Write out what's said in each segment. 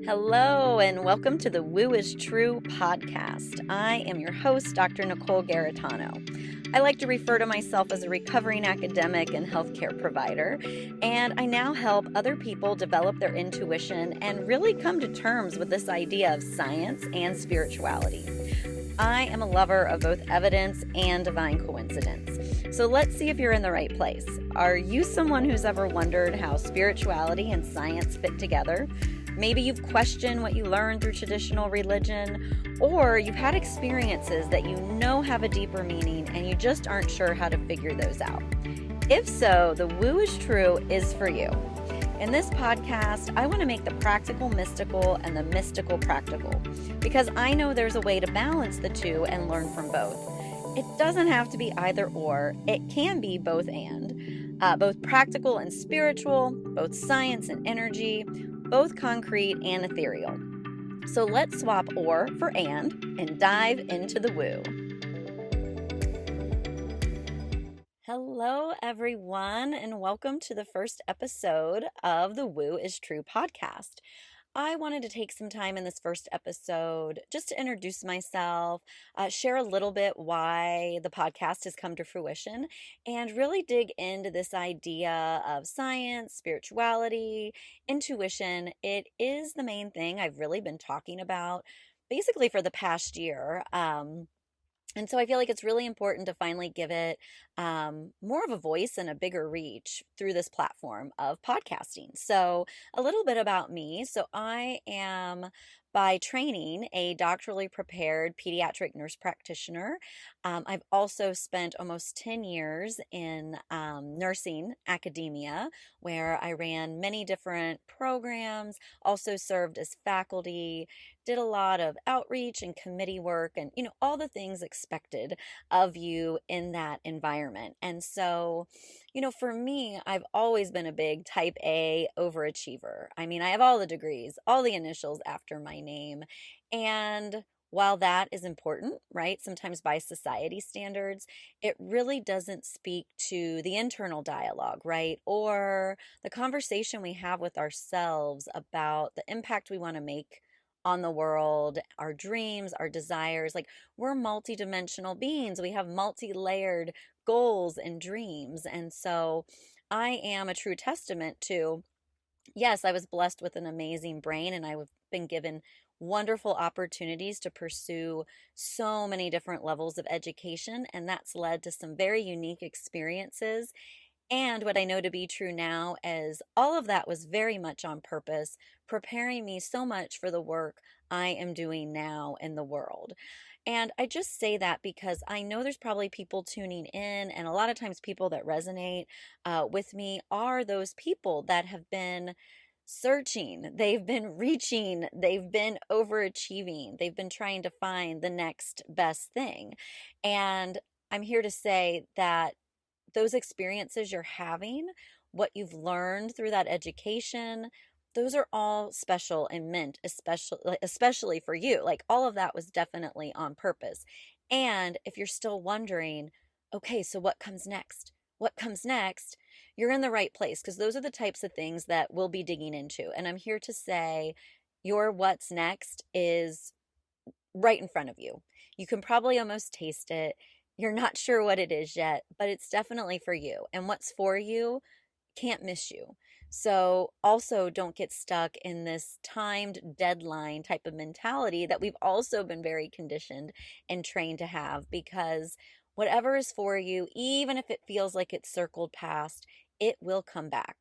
Hello, and welcome to the Woo is True podcast. I am your host, Dr. Nicole Garitano. I like to refer to myself as a recovering academic and healthcare provider, and I now help other people develop their intuition and really come to terms with this idea of science and spirituality. I am a lover of both evidence and divine coincidence. So let's see if you're in the right place. Are you someone who's ever wondered how spirituality and science fit together? Maybe you've questioned what you learned through traditional religion, or you've had experiences that you know have a deeper meaning and you just aren't sure how to figure those out. If so, the Woo is True is for you. In this podcast, I want to make the practical mystical and the mystical practical, because I know there's a way to balance the two and learn from both. It doesn't have to be either or, it can be both and. Both practical and spiritual, both science and energy, both concrete and ethereal. So let's swap or for and dive into the woo. Hello, everyone, and welcome to the first episode of the Woo is True podcast. I wanted to take some time in this first episode just to introduce myself, share a little bit why the podcast has come to fruition, and really dig into this idea of science, spirituality, intuition. It is the main thing I've really been talking about basically for the past year. And so I feel like it's really important to finally give it more of a voice and a bigger reach through this platform of podcasting. So, a little bit about me. So, I am by training a doctorally prepared pediatric nurse practitioner. I've also spent almost 10 years in nursing academia, where I ran many different programs, also served as faculty, did a lot of outreach and committee work, and all the things expected of you in that environment. And so, for me, I've always been a big type A overachiever. I mean, I have all the degrees, all the initials after my name. And while that is important, right, sometimes by society standards, it really doesn't speak to the internal dialogue, right, or the conversation we have with ourselves about the impact we want to make on the world, our dreams, our desires. Like, we're multidimensional beings. We have multi-layered goals and dreams. And so I am a true testament to, yes, I was blessed with an amazing brain, and I've been given wonderful opportunities to pursue so many different levels of education, and that's led to some very unique experiences. And what I know to be true now is all of that was very much on purpose, preparing me so much for the work I am doing now in the world. And I just say that because I know there's probably people tuning in, and a lot of times people that resonate with me are those people that have been searching, they've been reaching, they've been overachieving, they've been trying to find the next best thing. And I'm here to say that those experiences you're having, what you've learned through that education, those are all special and meant especially for you. Like, all of that was definitely on purpose. And if you're still wondering, okay, so what comes next? What comes next? You're in the right place, because those are the types of things that we'll be digging into. And I'm here to say your what's next is right in front of you. You can probably almost taste it. You're not sure what it is yet, but it's definitely for you. And what's for you can't miss you. So also don't get stuck in this timed deadline type of mentality that we've also been very conditioned and trained to have, because whatever is for you, even if it feels like it's circled past, it will come back.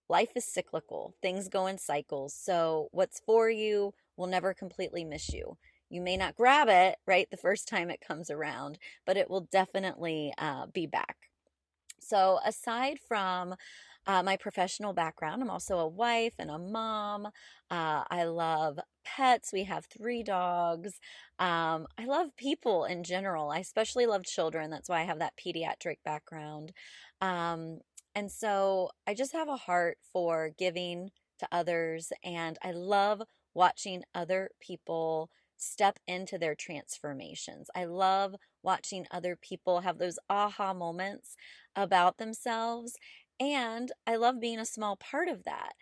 Life is cyclical. Things go in cycles. So what's for you will never completely miss you. You may not grab it, right, the first time it comes around, but it will definitely be back. So aside from my professional background, I'm also a wife and a mom. I love pets. We have 3 dogs. I love people in general. I especially love children. That's why I have that pediatric background. And so I just have a heart for giving to others, and I love watching other people step into their transformations. I love watching other people have those aha moments about themselves. And I love being a small part of that.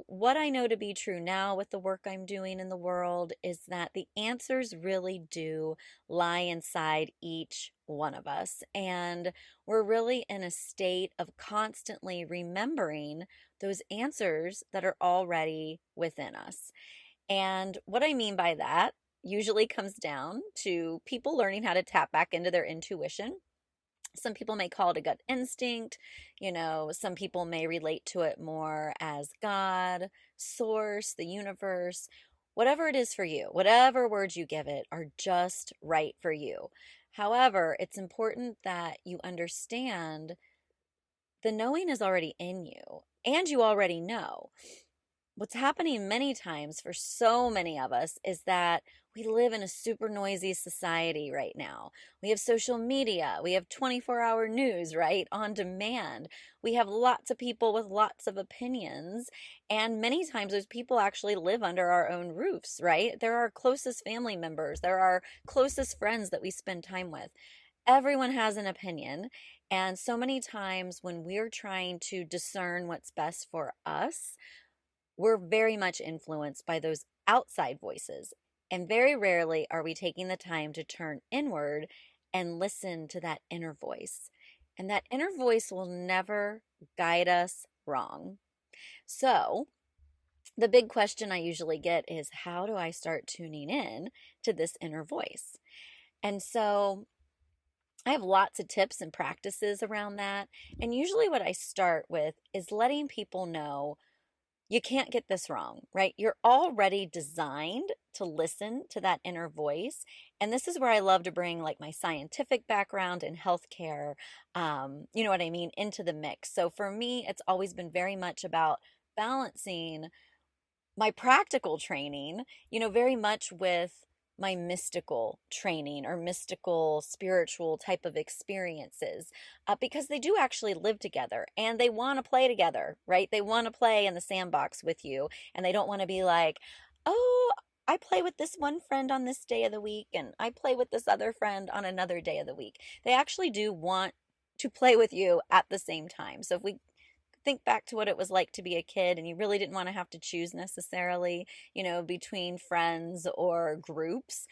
What I know to be true now with the work I'm doing in the world is that the answers really do lie inside each one of us. And we're really in a state of constantly remembering those answers that are already within us. And what I mean by that usually comes down to people learning how to tap back into their intuition. Some people may call it a gut instinct. Some people may relate to it more as God, source, the universe, whatever it is for you, whatever words you give it are just right for you. However, it's important that you understand the knowing is already in you and you already know. What's happening many times for so many of us is that we live in a super noisy society right now. We have social media, we have 24-hour news, right? On demand. We have lots of people with lots of opinions, and many times those people actually live under our own roofs, right? They're our closest family members, they're our closest friends that we spend time with. Everyone has an opinion, and so many times when we're trying to discern what's best for us, we're very much influenced by those outside voices. And very rarely are we taking the time to turn inward and listen to that inner voice. And that inner voice will never guide us wrong. So, the big question I usually get is, how do I start tuning in to this inner voice? And so I have lots of tips and practices around that. And usually, what I start with is letting people know you can't get this wrong, right? You're already designed to listen to that inner voice. And this is where I love to bring like my scientific background in healthcare, you know what I mean, into the mix. So for me, it's always been very much about balancing my practical training, very much with my mystical training or mystical spiritual type of experiences, because they do actually live together and they want to play together, right? They want to play in the sandbox with you, and they don't want to be like, oh, I play with this one friend on this day of the week and I play with this other friend on another day of the week. They actually do want to play with you at the same time. So if we think back to what it was like to be a kid and you really didn't want to have to choose necessarily, between friends or groups.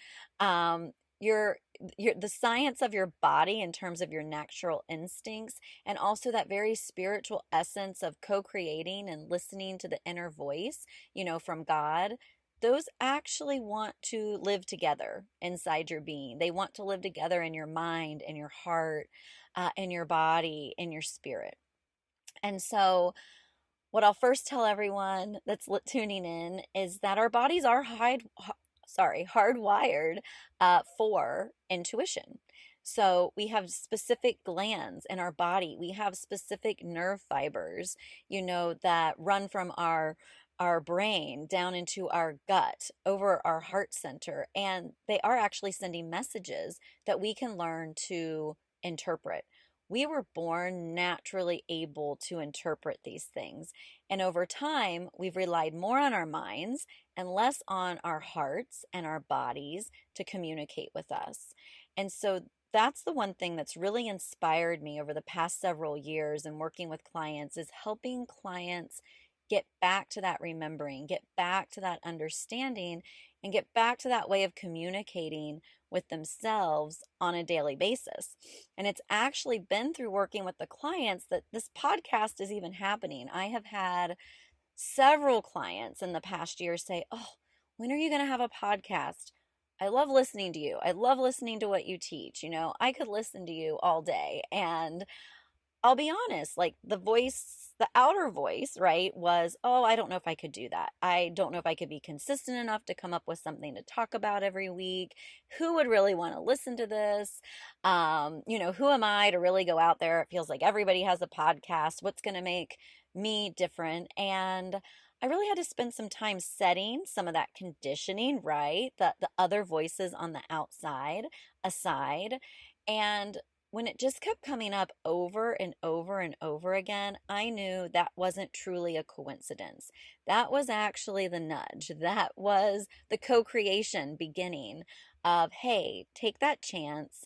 Your the science of your body in terms of your natural instincts, and also that very spiritual essence of co-creating and listening to the inner voice, from God. Those actually want to live together inside your being. They want to live together in your mind, in your heart, in your body, in your spirit. And so, what I'll first tell everyone that's tuning in is that our bodies are hardwired for intuition. So we have specific glands in our body. We have specific nerve fibers, that run from our brain down into our gut, over our heart center, and they are actually sending messages that we can learn to interpret. We were born naturally able to interpret these things. And over time, we've relied more on our minds and less on our hearts and our bodies to communicate with us. And so that's the one thing that's really inspired me over the past several years in working with clients, is helping clients get back to that remembering, get back to that understanding, and get back to that way of communicating with themselves on a daily basis. And it's actually been through working with the clients that this podcast is even happening. I have had several clients in the past year say, oh, when are you going to have a podcast? I love listening to you. I love listening to what you teach. I could listen to you all day. And I'll be honest, like the outer voice, right, was, oh, I don't know if I could do that. I don't know if I could be consistent enough to come up with something to talk about every week. Who would really want to listen to this? Who am I to really go out there? It feels like everybody has a podcast. What's going to make me different? And I really had to spend some time setting some of that conditioning, right? The other voices on the outside aside. And when it just kept coming up over and over and over again, I knew that wasn't truly a coincidence. That was actually the nudge. That was the co creation beginning of, hey, take that chance.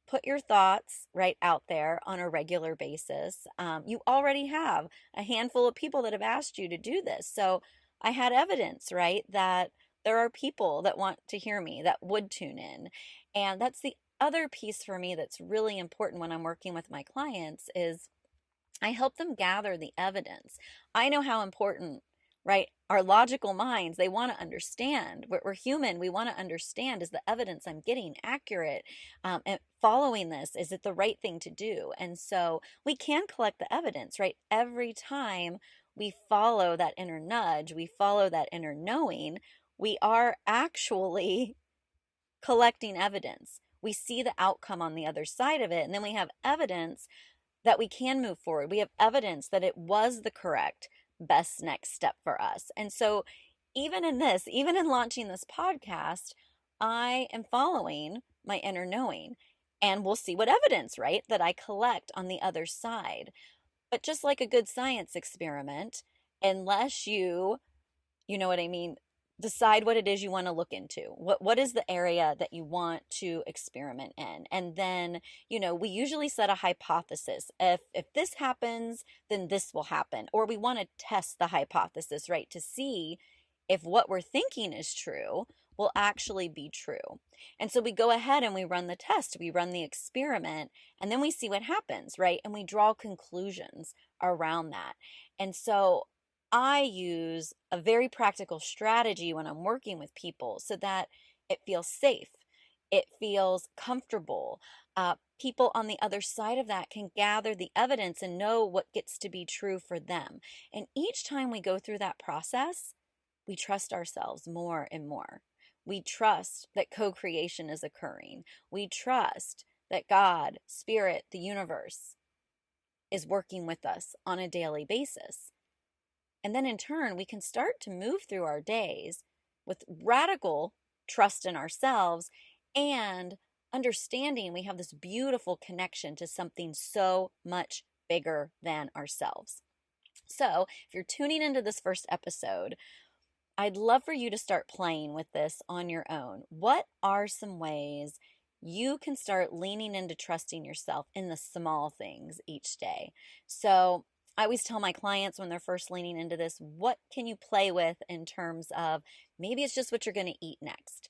put your thoughts right out there on a regular basis. You already have a handful of people that have asked you to do this. So I had evidence, right, that there are people that want to hear me that would tune in. And that's the other piece for me that's really important when I'm working with my clients is I help them gather the evidence. I know how important, right? Our logical minds, they want to understand. We're human. We want to understand, is the evidence I'm getting accurate? And following this, is it the right thing to do? And so we can collect the evidence, right? Every time we follow that inner nudge, we follow that inner knowing, we are actually collecting evidence. We see the outcome on the other side of it, and then we have evidence that we can move forward. We have evidence that it was the correct best next step for us. And so, even in this, even in launching this podcast, I am following my inner knowing. And we'll see what evidence, right, that I collect on the other side. But just like a good science experiment, unless you know what I mean, decide what it is you want to look into. What is the area that you want to experiment in? And then, we usually set a hypothesis. If this happens, then this will happen. Or we want to test the hypothesis, right, to see if what we're thinking is true will actually be true. And so we go ahead and we run the test, we run the experiment, and then we see what happens, right? And we draw conclusions around that. And so I use a very practical strategy when I'm working with people so that it feels safe, it feels comfortable. People on the other side of that can gather the evidence and know what gets to be true for them. And each time we go through that process, we trust ourselves more and more. We trust that co creation is occurring. We trust that God, Spirit, the universe is working with us on a daily basis. And then in turn, we can start to move through our days with radical trust in ourselves and understanding we have this beautiful connection to something so much bigger than ourselves. So, if you're tuning into this first episode, I'd love for you to start playing with this on your own. What are some ways you can start leaning into trusting yourself in the small things each day? So, I always tell my clients when they're first leaning into this, what can you play with in terms of maybe it's just what you're going to eat next?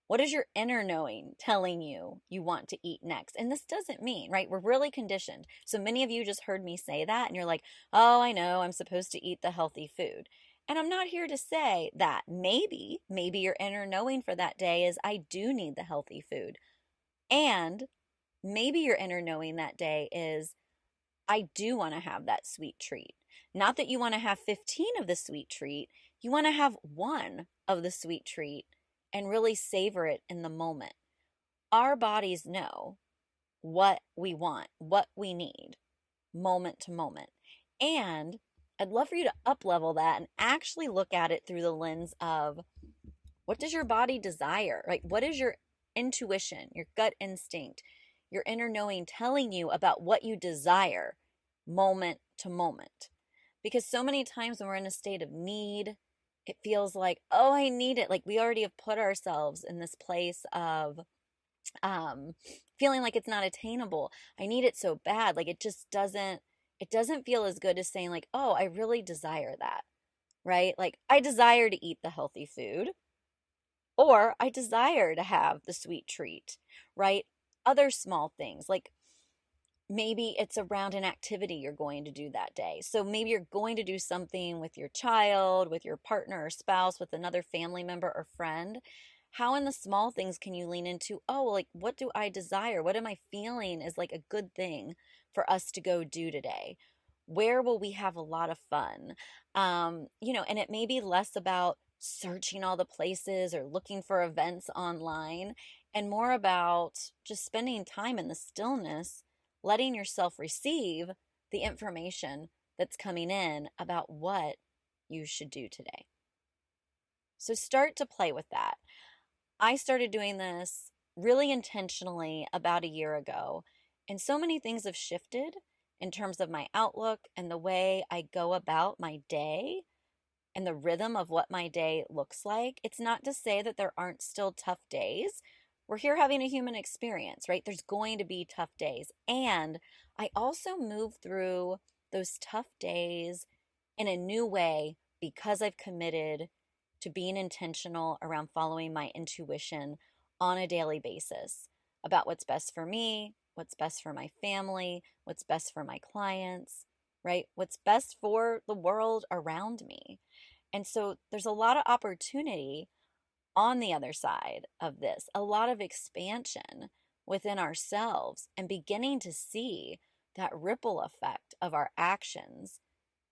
What is your inner knowing telling you you want to eat next? And this doesn't mean, right? We're really conditioned. So many of you just heard me say that and you're like, oh, I know, I'm supposed to eat the healthy food. And I'm not here to say that maybe your inner knowing for that day is I do need the healthy food. And maybe your inner knowing that day is I do want to have that sweet treat. Not that you want to have 15 of the sweet treat, you want to have one of the sweet treat and really savor it in the moment. Our bodies know what we want, what we need, moment to moment. And I'd love for you to up level that and actually look at it through the lens of what does your body desire? Like, what is your intuition, your gut instinct, your inner knowing telling you about what you desire moment to moment? Because so many times when we're in a state of need, it feels like, oh, I need it. Like we already have put ourselves in this place of feeling like it's not attainable. I need it so bad. Like it doesn't feel as good as saying like, oh, I really desire that, right? Like I desire to eat the healthy food or I desire to have the sweet treat, right? Other small things like maybe it's around an activity you're going to do that day. So maybe you're going to do something with your child, with your partner or spouse, with another family member or friend. How in the small things can you lean into, oh, like what do I desire? What am I feeling is like a good thing for us to go do today? Where will we have a lot of fun? And it may be less about searching all the places or looking for events online and more about just spending time in the stillness, letting yourself receive the information that's coming in about what you should do today. So start to play with that. I started doing this really intentionally about a year ago, and so many things have shifted in terms of my outlook and the way I go about my day and the rhythm of what my day looks like. It's not to say that there aren't still tough days. We're here having a human experience, right? There's going to be tough days. And I also move through those tough days in a new way because I've committed to being intentional around following my intuition on a daily basis about what's best for me, what's best for my family, what's best for my clients, right? What's best for the world around me. And so there's a lot of opportunity on the other side of this, a lot of expansion within ourselves and beginning to see that ripple effect of our actions,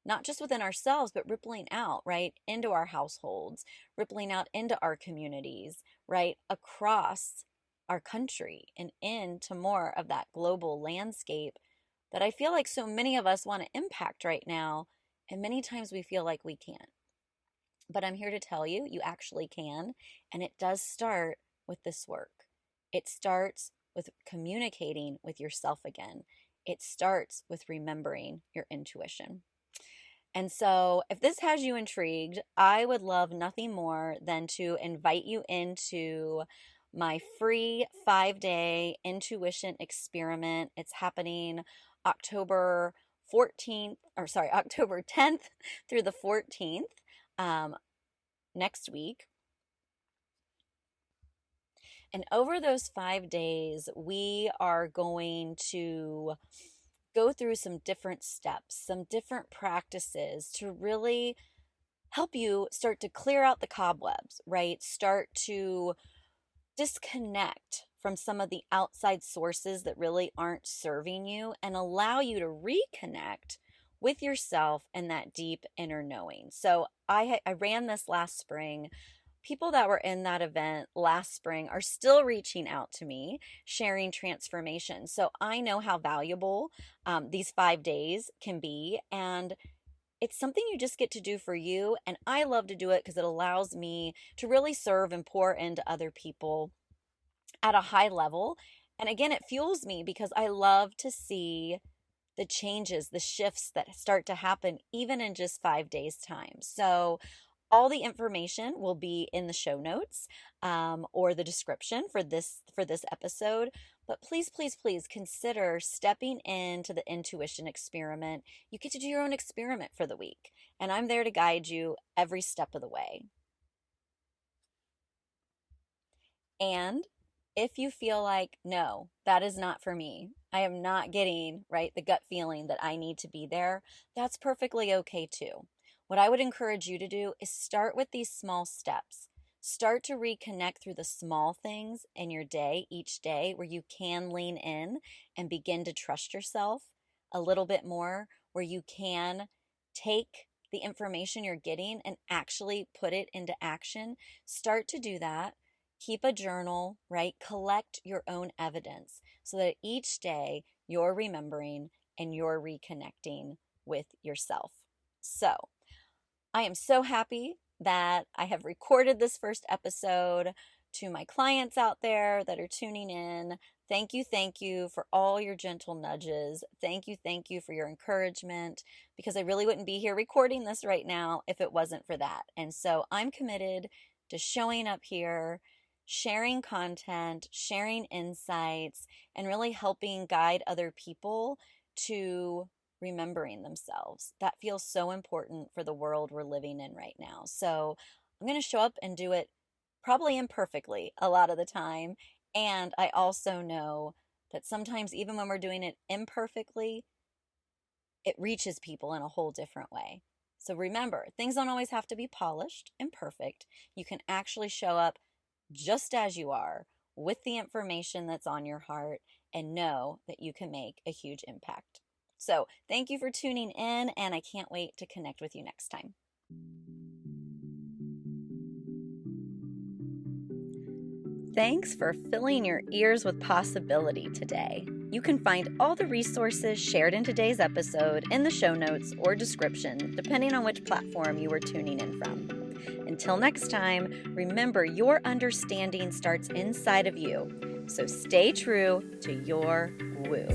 not just within ourselves, but rippling out, right, into our households, rippling out into our communities, right, across our country and into more of that global landscape that I feel like so many of us want to impact right now. And many times we feel like we can't. But I'm here to tell you, you actually can. And it does start with this work. It starts with communicating with yourself again. It starts with remembering your intuition. And so, if this has you intrigued, I would love nothing more than to invite you into my free 5-day intuition experiment. It's happening October 14th, or sorry, October 10th through the 14th. Next week. And over those 5 days, we are going to go through some different steps, some different practices to really help you start to clear out the cobwebs, right? Start to disconnect from some of the outside sources that really aren't serving you and allow you to reconnect with yourself and that deep inner knowing. So I ran this last spring. People that were in that event last spring are still reaching out to me, sharing transformation. So I know how valuable these 5 days can be. And it's something you just get to do for you. And I love to do it because it allows me to really serve and pour into other people at a high level. And again, it fuels me because I love to see the changes, the shifts that start to happen even in just 5 days' time. So all the information will be in the show notes or the description for this episode. But please, please, please consider stepping into the intuition experiment. You get to do your own experiment for the week, and I'm there to guide you every step of the way. And if you feel like, no, that is not for me, I am not getting, right, the gut feeling that I need to be there, that's perfectly okay too. What I would encourage you to do is start with these small steps. Start to reconnect through the small things in your day, each day, where you can lean in and begin to trust yourself a little bit more, where you can take the information you're getting and actually put it into action. Start to do that. Keep a journal, right? Collect your own evidence so that each day you're remembering and you're reconnecting with yourself. So, I am so happy that I have recorded this first episode. To my clients out there that are tuning in, thank you for all your gentle nudges. Thank you for your encouragement, because I really wouldn't be here recording this right now if it wasn't for that. And so I'm committed to showing up here, sharing content, sharing insights, and really helping guide other people to remembering themselves. That feels so important for the world we're living in right now. So I'm going to show up and do it probably imperfectly a lot of the time. And I also know that sometimes, even when we're doing it imperfectly, it reaches people in a whole different way. So remember, things don't always have to be polished and perfect. You can actually show up just as you are with the information that's on your heart and know that you can make a huge impact. So thank you for tuning in, and I can't wait to connect with you next time. Thanks for filling your ears with possibility today. You can find all the resources shared in today's episode in the show notes or description, depending on which platform you are tuning in from. Until next time, remember, your understanding starts inside of you. So stay true to your woo.